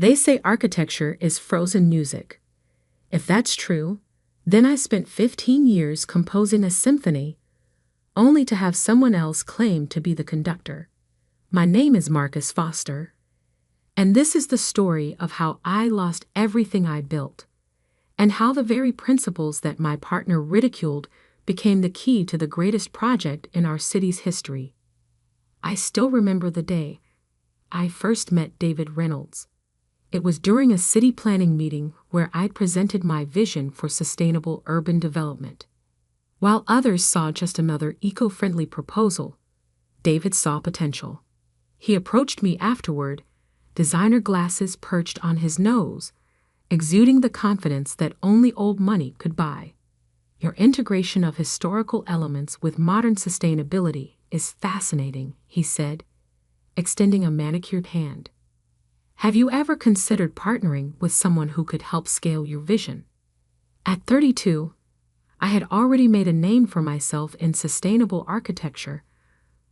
They say architecture is frozen music. If that's true, then I spent 15 years composing a symphony, only to have someone else claim to be the conductor. My name is Marcus Foster, and this is the story of how I lost everything I built, and how the very principles that my partner ridiculed became the key to the greatest project in our city's history. I still remember the day I first met David Reynolds. It was during a city planning meeting where I'd presented my vision for sustainable urban development. While others saw just another eco-friendly proposal, David saw potential. He approached me afterward, designer glasses perched on his nose, exuding the confidence that only old money could buy. Your integration of historical elements with modern sustainability is fascinating, he said, extending a manicured hand. Have you ever considered partnering with someone who could help scale your vision? At 32, I had already made a name for myself in sustainable architecture,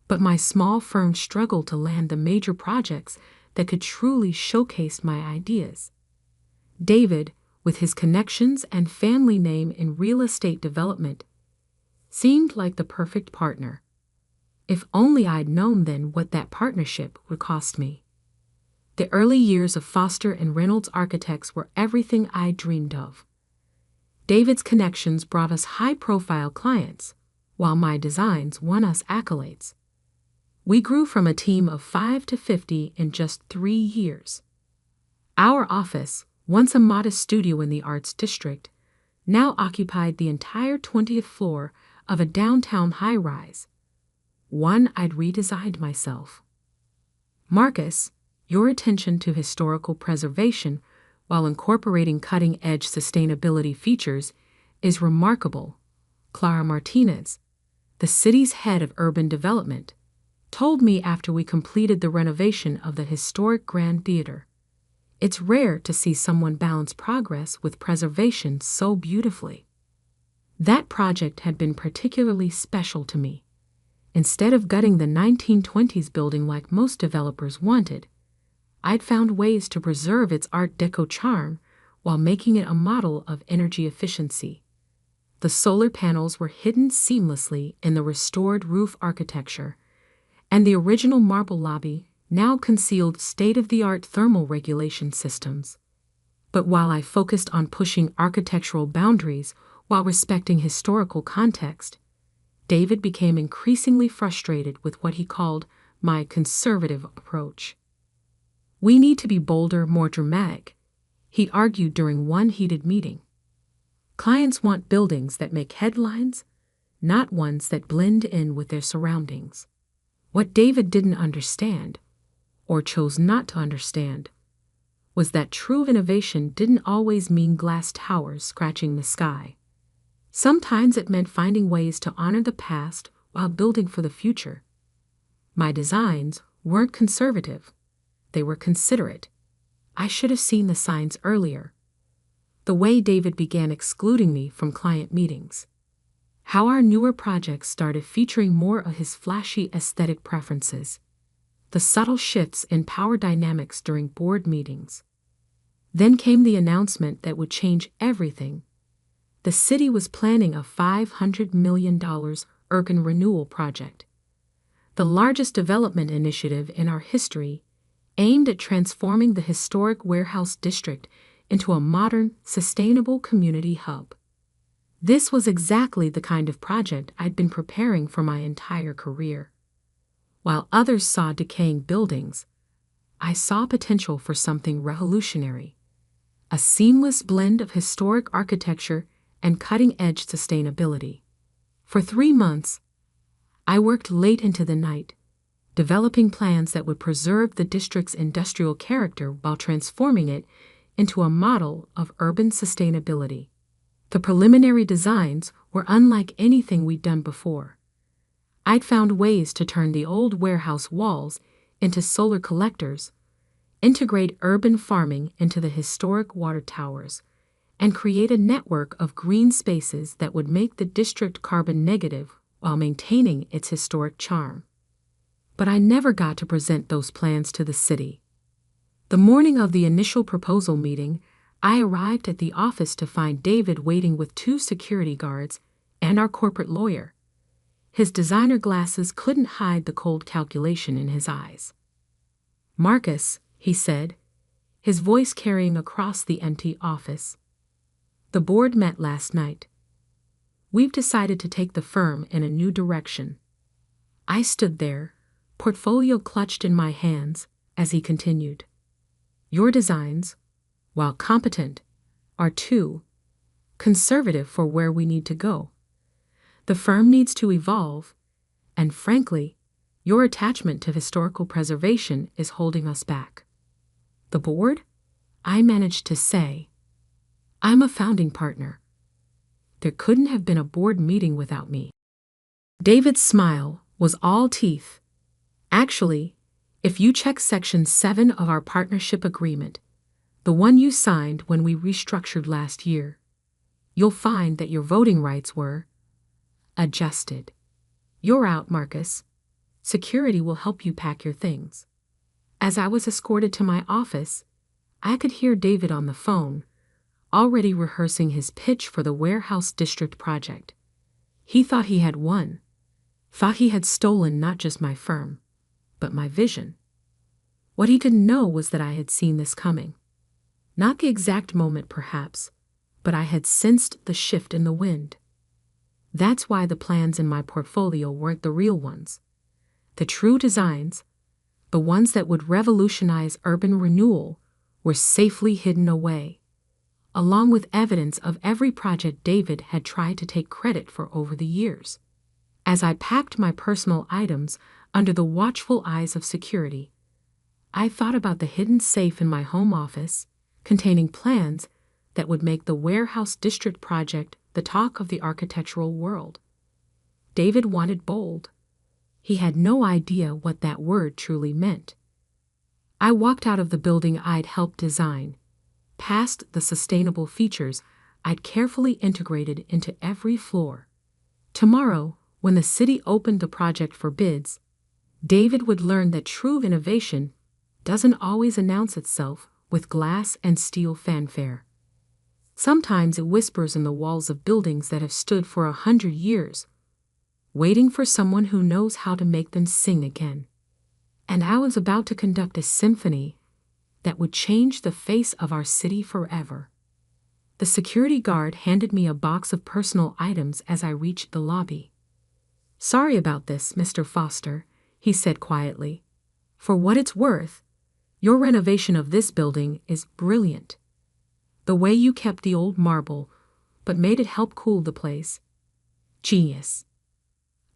but my small firm struggled to land the major projects that could truly showcase my ideas. David, with his connections and family name in real estate development, seemed like the perfect partner. If only I'd known then what that partnership would cost me. The early years of Foster and Reynolds Architects were everything I dreamed of. David's connections brought us high-profile clients, while my designs won us accolades. We grew from a team of 5 to 50 in just 3 years. Our office, once a modest studio in the Arts District, now occupied the entire 20th floor of a downtown high-rise, one I'd redesigned myself. Marcus, your attention to historical preservation while incorporating cutting-edge sustainability features is remarkable, Clara Martinez, the city's head of urban development, told me after we completed the renovation of the historic Grand Theater. It's rare to see someone balance progress with preservation so beautifully. That project had been particularly special to me. Instead of gutting the 1920s building like most developers wanted, I'd found ways to preserve its Art Deco charm while making it a model of energy efficiency. The solar panels were hidden seamlessly in the restored roof architecture, and the original marble lobby now concealed state-of-the-art thermal regulation systems. But while I focused on pushing architectural boundaries while respecting historical context, David became increasingly frustrated with what he called my conservative approach. We need to be bolder, more dramatic, he argued during one heated meeting. Clients want buildings that make headlines, not ones that blend in with their surroundings. What David didn't understand, or chose not to understand, was that true innovation didn't always mean glass towers scratching the sky. Sometimes it meant finding ways to honor the past while building for the future. My designs weren't conservative. They were considerate. I should have seen the signs earlier. The way David began excluding me from client meetings. How our newer projects started featuring more of his flashy aesthetic preferences. The subtle shifts in power dynamics during board meetings. Then came the announcement that would change everything. The city was planning a $500 million urban renewal project, the largest development initiative in our history, aimed at transforming the historic warehouse district into a modern, sustainable community hub. This was exactly the kind of project I'd been preparing for my entire career. While others saw decaying buildings, I saw potential for something revolutionary, a seamless blend of historic architecture and cutting-edge sustainability. For 3 months, I worked late into the night, developing plans that would preserve the district's industrial character while transforming it into a model of urban sustainability. The preliminary designs were unlike anything we'd done before. I'd found ways to turn the old warehouse walls into solar collectors, integrate urban farming into the historic water towers, and create a network of green spaces that would make the district carbon negative while maintaining its historic charm. But I never got to present those plans to the city. The morning of the initial proposal meeting, I arrived at the office to find David waiting with 2 security guards and our corporate lawyer. His designer glasses couldn't hide the cold calculation in his eyes. "Marcus," he said, his voice carrying across the empty office. "The board met last night. We've decided to take the firm in a new direction." I stood there, portfolio clutched in my hands, as he continued. "Your designs, while competent, are too conservative for where we need to go. The firm needs to evolve, and frankly, your attachment to historical preservation is holding us back." "The board?" I managed to say. "I'm a founding partner. There couldn't have been a board meeting without me." David's smile was all teeth. "Actually, if you check Section 7 of our partnership agreement, the one you signed when we restructured last year, you'll find that your voting rights were adjusted. You're out, Marcus. Security will help you pack your things." As I was escorted to my office, I could hear David on the phone, already rehearsing his pitch for the warehouse district project. He thought he had won, thought he had stolen not just my firm, but my vision. What he didn't know was that I had seen this coming. Not the exact moment, perhaps, but I had sensed the shift in the wind. That's why the plans in my portfolio weren't the real ones. The true designs, the ones that would revolutionize urban renewal, were safely hidden away, along with evidence of every project David had tried to take credit for over the years. As I packed my personal items under the watchful eyes of security, I thought about the hidden safe in my home office, containing plans that would make the warehouse district project the talk of the architectural world. David wanted bold. He had no idea what that word truly meant. I walked out of the building I'd helped design, past the sustainable features I'd carefully integrated into every floor. Tomorrow, when the city opened the project for bids, David would learn that true innovation doesn't always announce itself with glass and steel fanfare. Sometimes it whispers in the walls of buildings that have stood for 100 years, waiting for someone who knows how to make them sing again. And I was about to conduct a symphony that would change the face of our city forever. The security guard handed me a box of personal items as I reached the lobby. "Sorry about this, Mr. Foster," he said quietly. "For what it's worth, your renovation of this building is brilliant. The way you kept the old marble, but made it help cool the place. Genius."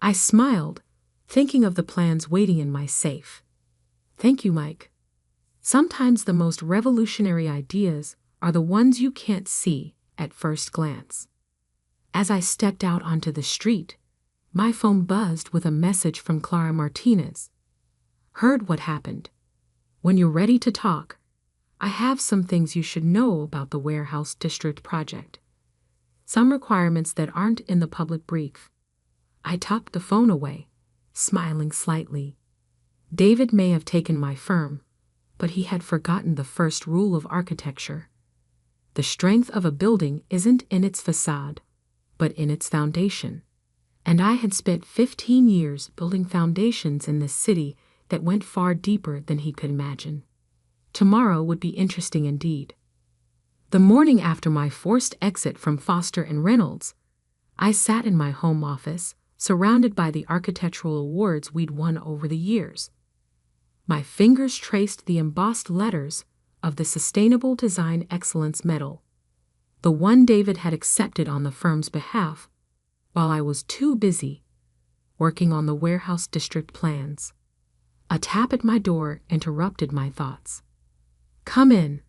I smiled, thinking of the plans waiting in my safe. "Thank you, Mike. Sometimes the most revolutionary ideas are the ones you can't see at first glance." As I stepped out onto the street, my phone buzzed with a message from Clara Martinez. "Heard what happened. When you're ready to talk, I have some things you should know about the warehouse district project. Some requirements that aren't in the public brief." I tucked the phone away, smiling slightly. David may have taken my firm, but he had forgotten the first rule of architecture. The strength of a building isn't in its facade, but in its foundation. And I had spent 15 years building foundations in this city that went far deeper than he could imagine. Tomorrow would be interesting indeed. The morning after my forced exit from Foster and Reynolds, I sat in my home office, surrounded by the architectural awards we'd won over the years. My fingers traced the embossed letters of the Sustainable Design Excellence Medal, the one David had accepted on the firm's behalf, while I was too busy working on the warehouse district plans. A tap at my door interrupted my thoughts. "Come in,"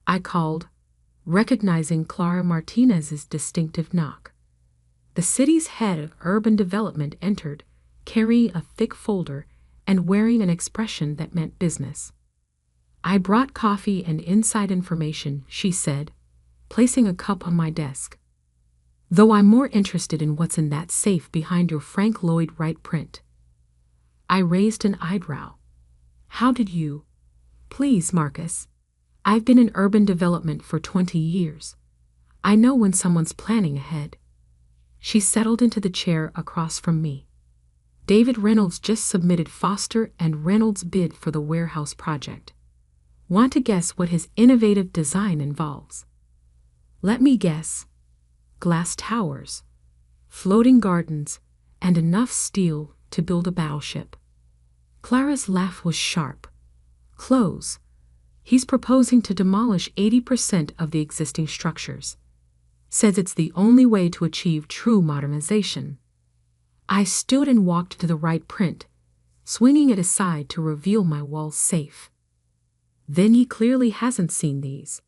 I called, recognizing Clara Martinez's distinctive knock. The city's head of urban development entered, carrying a thick folder and wearing an expression that meant business. "I brought coffee and inside information," she said, placing a cup on my desk. "Though I'm more interested in what's in that safe behind your Frank Lloyd Wright print." I raised an eyebrow. "How did you?" "Please, Marcus, I've been in urban development for 20 years. I know when someone's planning ahead. She settled into the chair across from me. David Reynolds just submitted Foster and Reynolds' bid for the warehouse project. Want to guess what his innovative design involves? Let me guess. Glass towers, floating gardens, and enough steel to build a battleship. Clara's laugh was sharp. Close. He's proposing to demolish 80% of the existing structures. Says it's the only way to achieve true modernization. I stood and walked to the right print, swinging it aside to reveal my walls safe. Then he clearly hasn't seen these.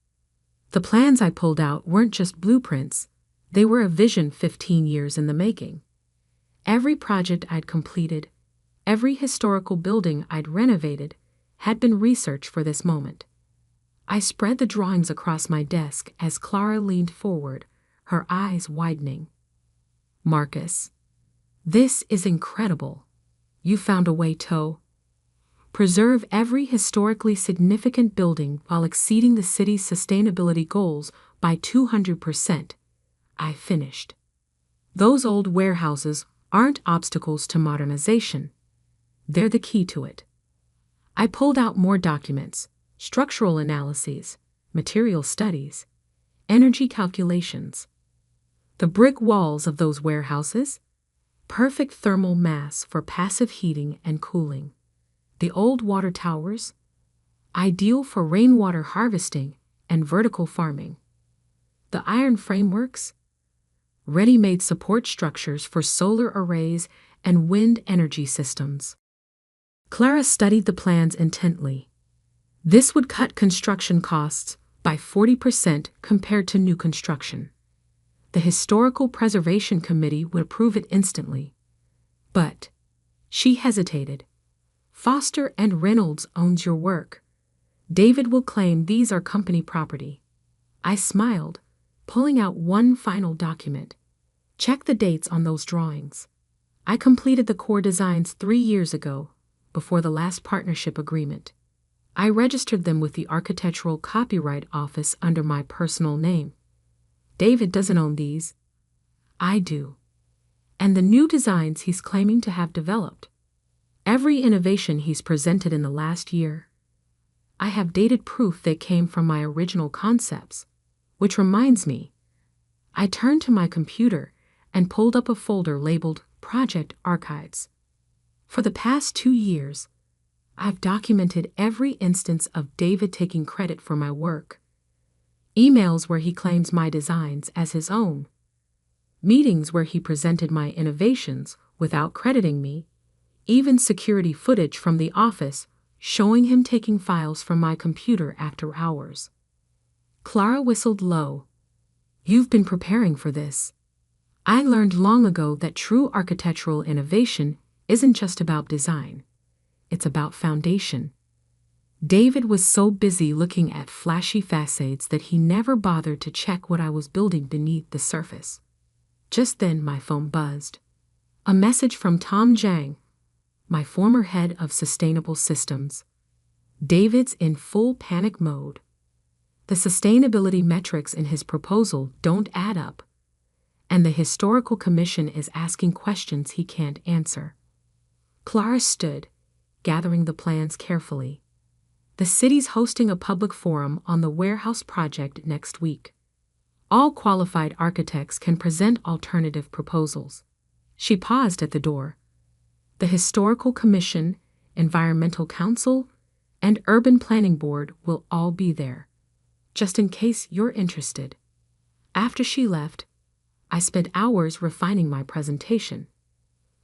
The plans I pulled out weren't just blueprints, they were a vision 15 years in the making. Every project I'd completed, every historical building I'd renovated, had been researched for this moment. I spread the drawings across my desk as Clara leaned forward, her eyes widening. Marcus, this is incredible. You found a way to preserve every historically significant building while exceeding the city's sustainability goals by 200%. I finished. Those old warehouses aren't obstacles to modernization. They're the key to it. I pulled out more documents, structural analyses, material studies, energy calculations. The brick walls of those warehouses, perfect thermal mass for passive heating and cooling. The old water towers, ideal for rainwater harvesting and vertical farming. The iron frameworks, ready-made support structures for solar arrays and wind energy systems. Clara studied the plans intently. This would cut construction costs by 40% compared to new construction. The Historical Preservation Committee would approve it instantly. But she hesitated. Foster and Reynolds owns your work. David will claim these are company property. I smiled, pulling out one final document. Check the dates on those drawings. I completed the core designs 3 years ago, before the last partnership agreement. I registered them with the Architectural Copyright Office under my personal name. David doesn't own these. I do. And the new designs he's claiming to have developed. Every innovation he's presented in the last year. I have dated proof they came from my original concepts. Which reminds me, I turned to my computer and pulled up a folder labeled Project Archives. For the past 2 years, I've documented every instance of David taking credit for my work. Emails where he claims my designs as his own. Meetings where he presented my innovations without crediting me. Even security footage from the office showing him taking files from my computer after hours. Clara whistled low. You've been preparing for this. I learned long ago that true architectural innovation isn't just about design. It's about foundation. David was so busy looking at flashy facades that he never bothered to check what I was building beneath the surface. Just then my phone buzzed. A message from Tom Jang, my former head of sustainable systems. David's in full panic mode. The sustainability metrics in his proposal don't add up, and the Historical Commission is asking questions he can't answer. Clara stood, gathering the plans carefully. The city's hosting a public forum on the warehouse project next week. All qualified architects can present alternative proposals. She paused at the door. The Historical Commission, Environmental Council, and Urban Planning Board will all be there, just in case you're interested. After she left, I spent hours refining my presentation.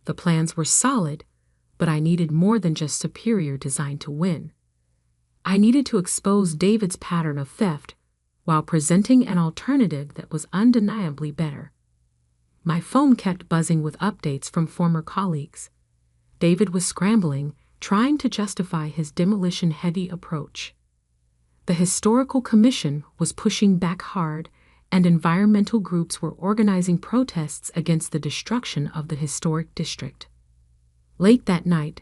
The plans were solid, but I needed more than just superior design to win. I needed to expose David's pattern of theft while presenting an alternative that was undeniably better. My phone kept buzzing with updates from former colleagues. David was scrambling, trying to justify his demolition-heavy approach. The Historical Commission was pushing back hard, and environmental groups were organizing protests against the destruction of the historic district. Late that night,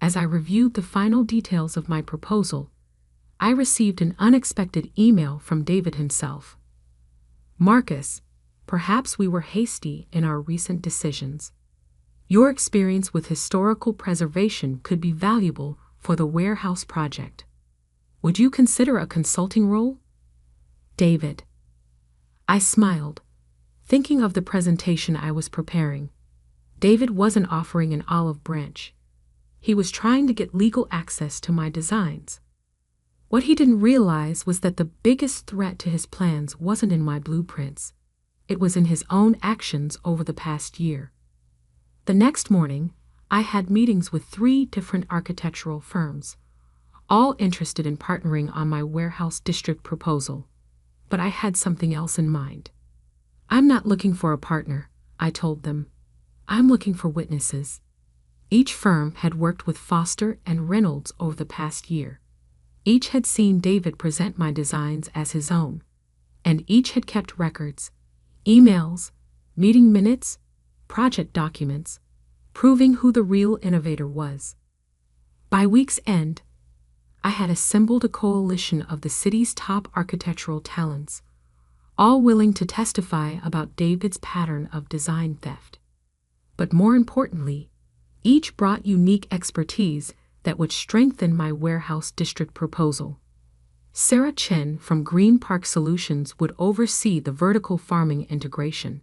as I reviewed the final details of my proposal, I received an unexpected email from David himself. "Marcus, perhaps we were hasty in our recent decisions. Your experience with historical preservation could be valuable for the warehouse project. Would you consider a consulting role?" David. I smiled, thinking of the presentation I was preparing. David wasn't offering an olive branch. He was trying to get legal access to my designs. What he didn't realize was that the biggest threat to his plans wasn't in my blueprints. It was in his own actions over the past year. The next morning, I had meetings with 3 different architectural firms, all interested in partnering on my warehouse district proposal. But I had something else in mind. "I'm not looking for a partner," I told them. "I'm looking for witnesses." Each firm had worked with Foster and Reynolds over the past year. Each had seen David present my designs as his own, and each had kept records, emails, meeting minutes, project documents, proving who the real innovator was. By week's end, I had assembled a coalition of the city's top architectural talents, all willing to testify about David's pattern of design theft. But more importantly, each brought unique expertise that would strengthen my warehouse district proposal. Sarah Chen from Green Park Solutions would oversee the vertical farming integration.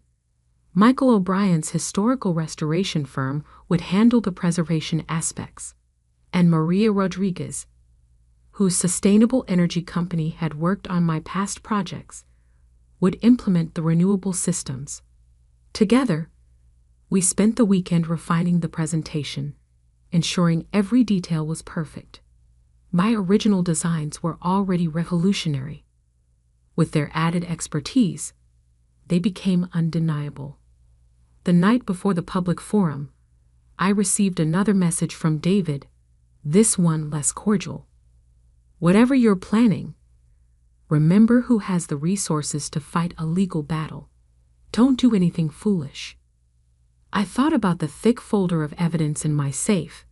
Michael O'Brien's historical restoration firm would handle the preservation aspects. And Maria Rodriguez, whose sustainable energy company had worked on my past projects, would implement the renewable systems. Together, we spent the weekend refining the presentation, ensuring every detail was perfect. My original designs were already revolutionary. With their added expertise, they became undeniable. The night before the public forum, I received another message from David, this one less cordial. "Whatever you're planning, remember who has the resources to fight a legal battle. Don't do anything foolish." I thought about the thick folder of evidence in my safe,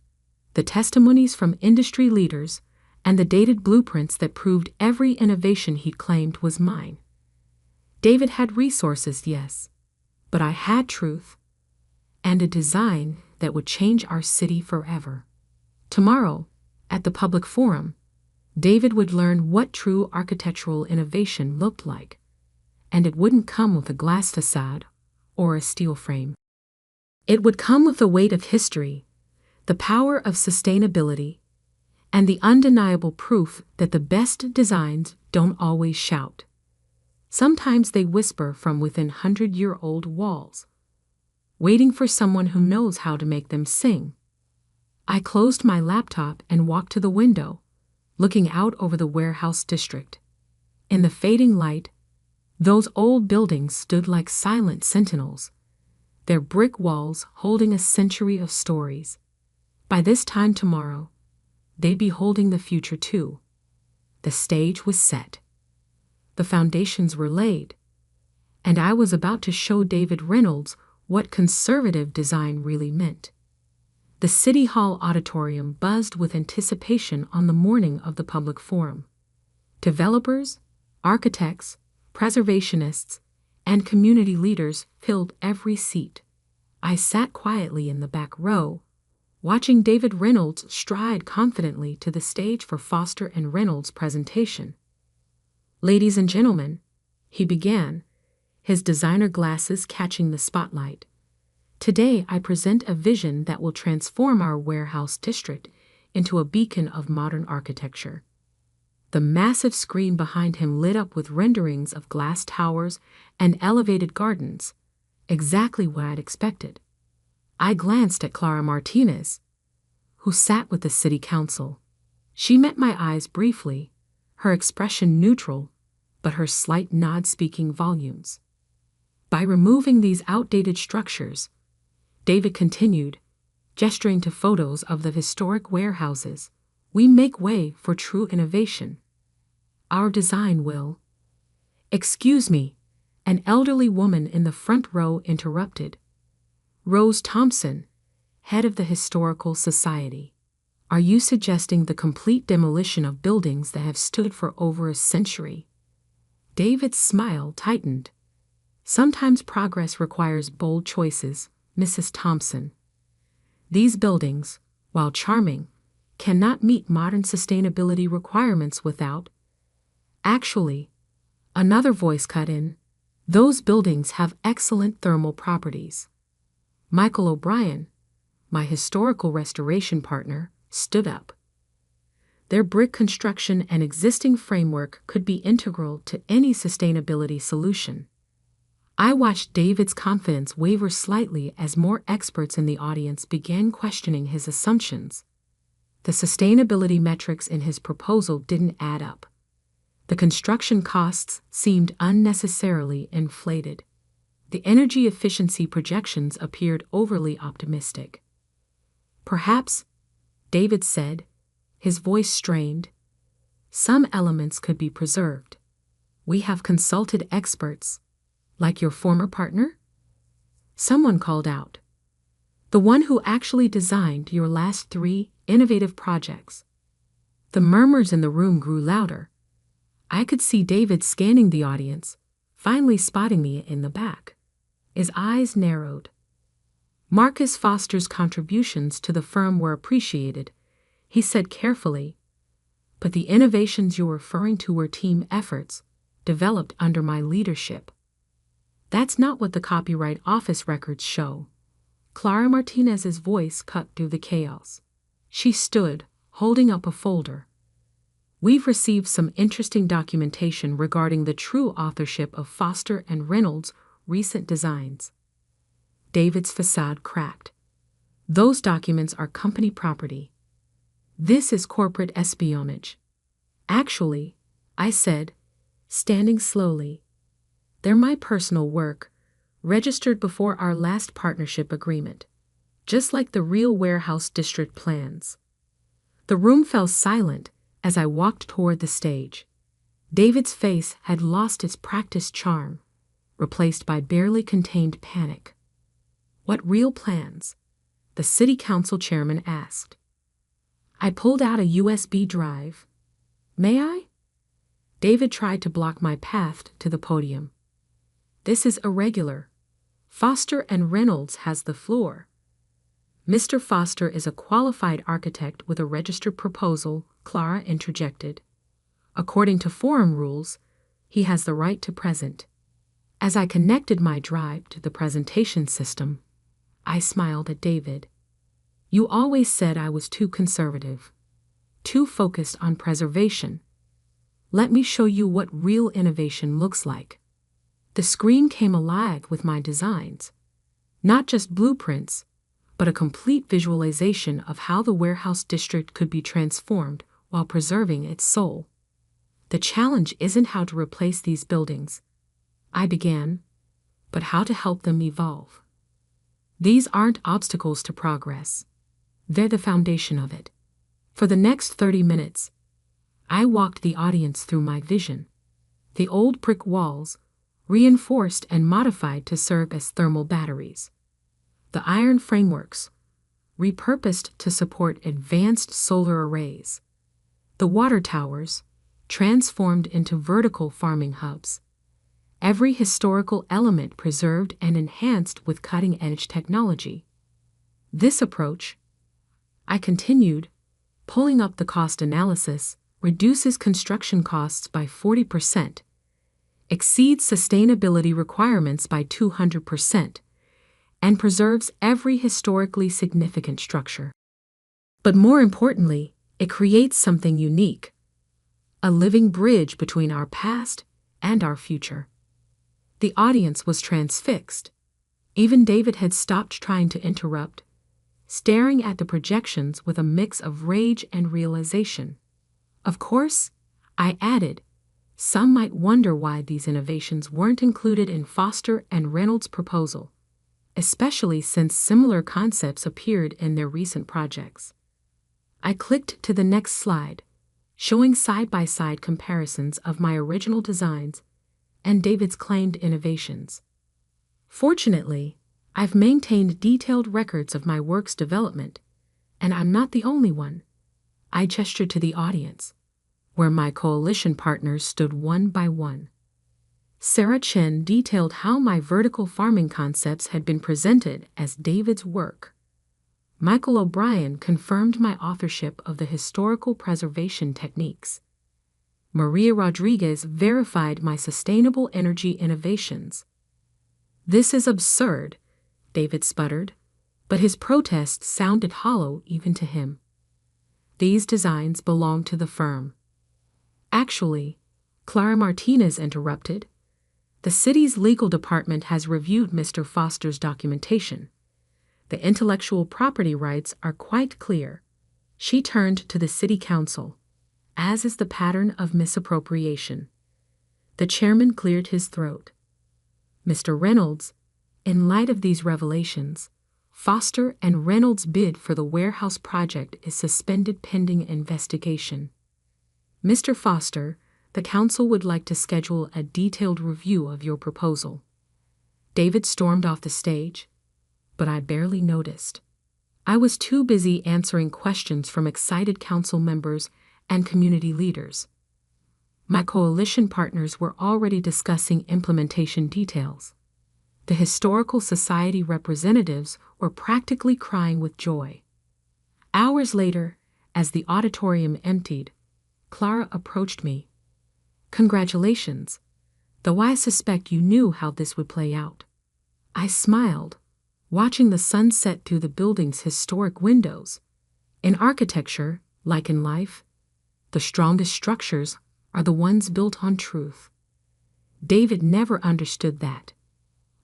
the testimonies from industry leaders, and the dated blueprints that proved every innovation he'd claimed was mine. David had resources, yes, but I had truth and a design that would change our city forever. Tomorrow, at the public forum, David would learn what true architectural innovation looked like, and it wouldn't come with a glass facade or a steel frame. It would come with the weight of history, the power of sustainability, and the undeniable proof that the best designs don't always shout. Sometimes they whisper from within 100-year-old walls, waiting for someone who knows how to make them sing. I closed my laptop and walked to the window, looking out over the warehouse district. In the fading light, those old buildings stood like silent sentinels, their brick walls holding a century of stories. By this time tomorrow, they'd be holding the future too. The stage was set. The foundations were laid, and I was about to show David Reynolds what conservative design really meant. The City Hall auditorium buzzed with anticipation on the morning of the public forum. Developers, architects, preservationists, and community leaders filled every seat. I sat quietly in the back row, watching David Reynolds stride confidently to the stage for Foster and Reynolds' presentation. "Ladies and gentlemen," he began, his designer glasses catching the spotlight. "Today I present a vision that will transform our warehouse district into a beacon of modern architecture." The massive screen behind him lit up with renderings of glass towers and elevated gardens, exactly what I'd expected. I glanced at Clara Martinez, who sat with the city council. She met my eyes briefly, her expression neutral, but her slight nod speaking volumes. "By removing these outdated structures," David continued, gesturing to photos of the historic warehouses, "we make way for true innovation. Our design will—" "Excuse me," an elderly woman in the front row interrupted. Rose Thompson, head of the Historical Society. Are you suggesting the complete demolition of buildings that have stood for over a century? David's smile tightened. Sometimes progress requires bold choices, Mrs. Thompson. These buildings, while charming, cannot meet modern sustainability requirements without. Actually, another voice cut in, those buildings have excellent thermal properties. Michael O'Brien, my historical restoration partner, stood up. Their brick construction and existing framework could be integral to any sustainability solution. I watched David's confidence waver slightly as more experts in the audience began questioning his assumptions. The sustainability metrics in his proposal didn't add up. The construction costs seemed unnecessarily inflated. The energy efficiency projections appeared overly optimistic. Perhaps, David said, his voice strained, some elements could be preserved. We have consulted experts. Like your former partner? Someone called out. The one who actually designed your last 3 innovative projects. The murmurs in the room grew louder. I could see David scanning the audience, finally spotting me in the back. His eyes narrowed. Marcus Foster's contributions to the firm were appreciated, he said carefully. But the innovations you're referring to were team efforts, developed under my leadership. That's not what the Copyright Office records show. Clara Martinez's voice cut through the chaos. She stood, holding up a folder. We've received some interesting documentation regarding the true authorship of Foster and Reynolds' recent designs. David's facade cracked. Those documents are company property. This is corporate espionage. Actually, I said, standing slowly, they're my personal work, registered before our last partnership agreement, just like the real warehouse district plans. The room fell silent as I walked toward the stage. David's face had lost its practiced charm, replaced by barely contained panic. What real plans? The city council chairman asked. I pulled out a USB drive. May I? David tried to block my path to the podium. This is irregular. Foster and Reynolds has the floor. Mr. Foster is a qualified architect with a registered proposal, Clara interjected. According to forum rules, he has the right to present. As I connected my drive to the presentation system, I smiled at David. You always said I was too conservative, too focused on preservation. Let me show you what real innovation looks like. The screen came alive with my designs, not just blueprints, but a complete visualization of how the warehouse district could be transformed while preserving its soul. The challenge isn't how to replace these buildings, I began, but how to help them evolve. These aren't obstacles to progress. They're the foundation of it. For the next 30 minutes, I walked the audience through my vision. The old brick walls, reinforced and modified to serve as thermal batteries. The iron frameworks, repurposed to support advanced solar arrays. The water towers, transformed into vertical farming hubs. Every historical element preserved and enhanced with cutting-edge technology. This approach, I continued, pulling up the cost analysis, reduces construction costs by 40%, exceeds sustainability requirements by 200%, and preserves every historically significant structure. But more importantly, it creates something unique, a living bridge between our past and our future. The audience was transfixed. Even David had stopped trying to interrupt, staring at the projections with a mix of rage and realization. Of course, I added, some might wonder why these innovations weren't included in Foster and Reynolds' proposal, especially since similar concepts appeared in their recent projects. I clicked to the next slide, showing side-by-side comparisons of my original designs and David's claimed innovations. Fortunately, I've maintained detailed records of my work's development, and I'm not the only one, I gestured to the audience, where my coalition partners stood one by one. Sarah Chen detailed how my vertical farming concepts had been presented as David's work. Michael O'Brien confirmed my authorship of the historical preservation techniques. Maria Rodriguez verified my sustainable energy innovations. "This is absurd," David sputtered, but his protest sounded hollow even to him. "These designs belong to the firm." "Actually," Clara Martinez interrupted, "the city's legal department has reviewed Mr. Foster's documentation. The intellectual property rights are quite clear." She turned to the city council, as is the pattern of misappropriation. The chairman cleared his throat. "Mr. Reynolds, in light of these revelations, Foster and Reynolds' bid for the warehouse project is suspended pending investigation. Mr. Foster, the council would like to schedule a detailed review of your proposal." David stormed off the stage, but I barely noticed. I was too busy answering questions from excited council members and community leaders. My coalition partners were already discussing implementation details. The Historical Society representatives were practically crying with joy. Hours later, as the auditorium emptied, Clara approached me. "Congratulations, though I suspect you knew how this would play out." I smiled, watching the sun set through the building's historic windows. In architecture, like in life, the strongest structures are the ones built on truth. David never understood that.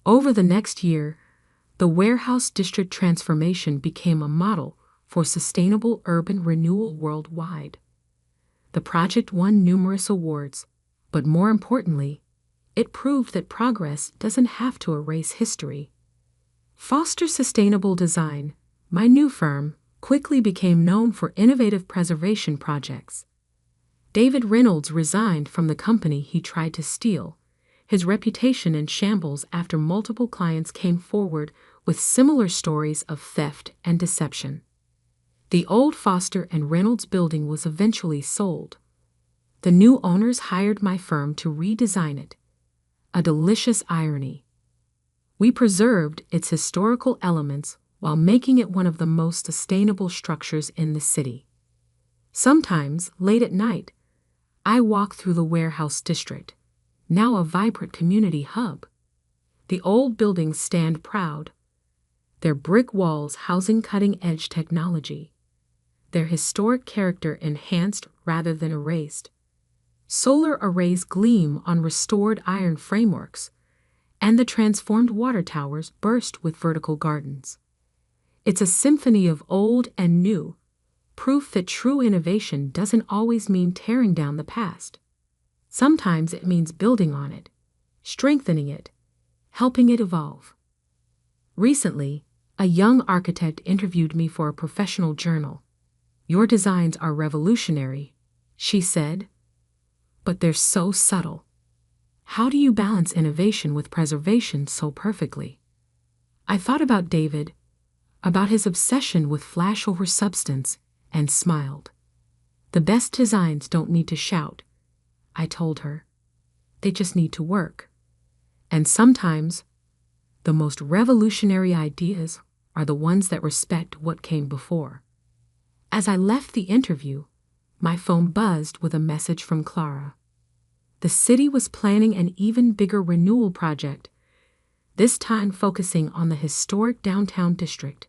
Over the next year, the warehouse district transformation became a model for sustainable urban renewal worldwide. The project won numerous awards, but more importantly, it proved that progress doesn't have to erase history. Foster Sustainable Design, my new firm, quickly became known for innovative preservation projects. David Reynolds resigned from the company he tried to steal, his reputation in shambles after multiple clients came forward with similar stories of theft and deception. The old Foster and Reynolds building was eventually sold. The new owners hired my firm to redesign it. A delicious irony. We preserved its historical elements while making it one of the most sustainable structures in the city. Sometimes, late at night, I walk through the warehouse district, now a vibrant community hub. The old buildings stand proud, their brick walls housing cutting-edge technology, their historic character enhanced rather than erased. Solar arrays gleam on restored iron frameworks, and the transformed water towers burst with vertical gardens. It's a symphony of old and new, proof that true innovation doesn't always mean tearing down the past. Sometimes it means building on it, strengthening it, helping it evolve. Recently, a young architect interviewed me for a professional journal. "Your designs are revolutionary," she said, "but they're so subtle. How do you balance innovation with preservation so perfectly?" I thought about David, about his obsession with flash over substance, and smiled. "The best designs don't need to shout," I told her. "They just need to work." And sometimes, the most revolutionary ideas are the ones that respect what came before. As I left the interview, my phone buzzed with a message from Clara. The city was planning an even bigger renewal project, this time focusing on the historic downtown district.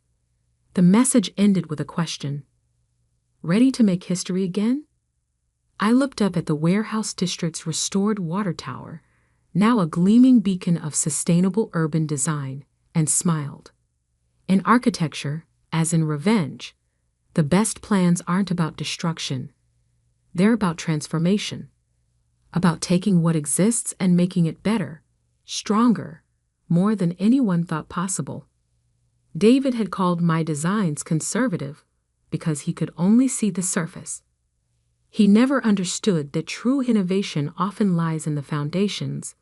The message ended with a question. "Ready to make history again?" I looked up at the warehouse district's restored water tower, now a gleaming beacon of sustainable urban design, and smiled. In architecture, as in revenge, the best plans aren't about destruction. They're about transformation. About taking what exists and making it better, stronger, more than anyone thought possible. David had called my designs conservative because he could only see the surface. He never understood that true innovation often lies in the foundations,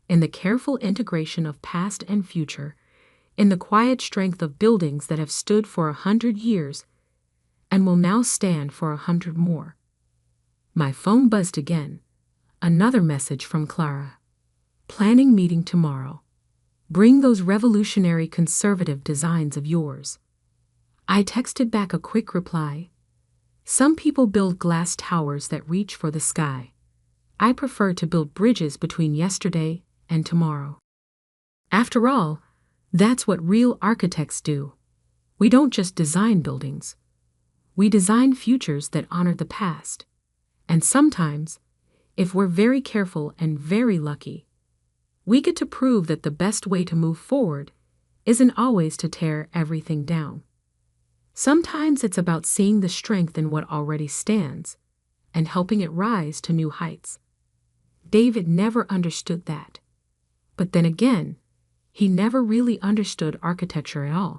in the careful integration of past and future, in the quiet strength of buildings that have stood for 100 years, and will now stand for 100 more. My phone buzzed again. Another message from Clara. Planning meeting tomorrow. Bring those revolutionary conservative designs of yours. I texted back a quick reply. Some people build glass towers that reach for the sky. I prefer to build bridges between yesterday and tomorrow. After all, that's what real architects do. We don't just design buildings. We design futures that honor the past. And sometimes, if we're very careful and very lucky, we get to prove that the best way to move forward isn't always to tear everything down. Sometimes it's about seeing the strength in what already stands and helping it rise to new heights. David never understood that. But then again, he never really understood architecture at all.